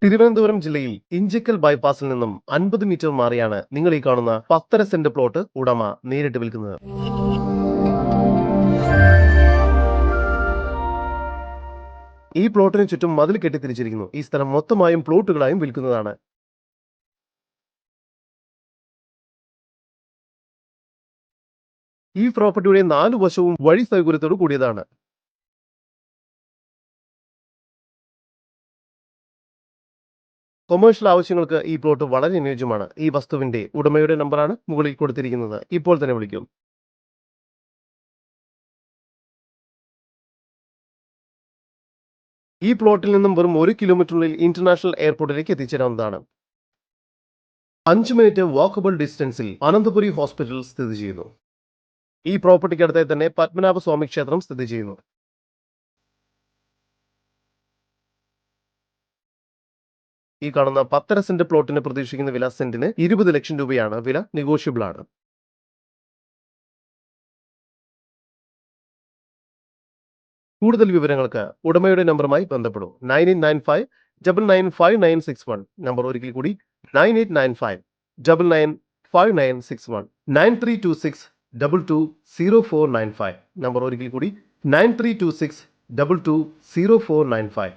തിരുവനന്തപുരം ജില്ലയിൽ ഇഞ്ചക്കൽ ബൈപ്പാസിൽ നിന്നും 50 മീറ്റർ മാറിയാണ് നിങ്ങൾ ഈ കാണുന്ന 10.5 സെന്റ് പ്ലോട്ട് ഉടമ നേരിട്ട് വിൽക്കുന്നത്. ഈ പ്ലോട്ടിന് ചുറ്റും മതിൽ കെട്ടി തിരിച്ചിരിക്കുന്നു. ഈ സ്ഥലം മൊത്തമായും പ്ലോട്ടുകളായും വിൽക്കുന്നതാണ്. ഈ പ്രോപ്പർട്ടിയുടെ 4 വശവും വഴി സൗകര്യത്തോട് കൂടിയതാണ്. കൊമേഴ്ഷ്യൽ ആവശ്യങ്ങൾക്ക് ഈ പ്ലോട്ട് വളരെ അനുയോജ്യമാണ്. ഈ വസ്തുവിന്റെ ഉടമയുടെ നമ്പറാണ് മുകളിൽ കൊടുത്തിരിക്കുന്നത്. ഇപ്പോൾ തന്നെ വിളിക്കും. ഈ പ്ലോട്ടിൽ നിന്നും വെറും 1 കിലോമീറ്ററിനുള്ളിൽ ഇന്റർനാഷണൽ എയർപോർട്ടിലേക്ക് എത്തിച്ചേരാവുന്നതാണ്. 5 മിനിറ്റ് വാക്കബിൾ ഡിസ്റ്റൻസിൽ അനന്തപുരി ഹോസ്പിറ്റൽ സ്ഥിതി ചെയ്യുന്നു. ഈ പ്രോപ്പർട്ടിക്ക് അടുത്തായി തന്നെ പത്മനാഭസ്വാമി ക്ഷേത്രം സ്ഥിതി ചെയ്യുന്നു. ഈ കാണുന്ന 10.5 സെന്റ് പ്ലോട്ടിന് പ്രതീക്ഷിക്കുന്ന വില സെന്റിന് 20 ലക്ഷം രൂപയാണ്. വില നെഗോഷ്യബിൾ ആണ്. കൂടുതൽ വിവരങ്ങൾക്ക് ഉടമയുടെ നമ്പറുമായി ബന്ധപ്പെടും. 9895995961. നമ്പർ ഒരിക്കൽ കൂടി 9895995961. 9326220495. നമ്പർ ഒരിക്കൽ കൂടി 9326220495.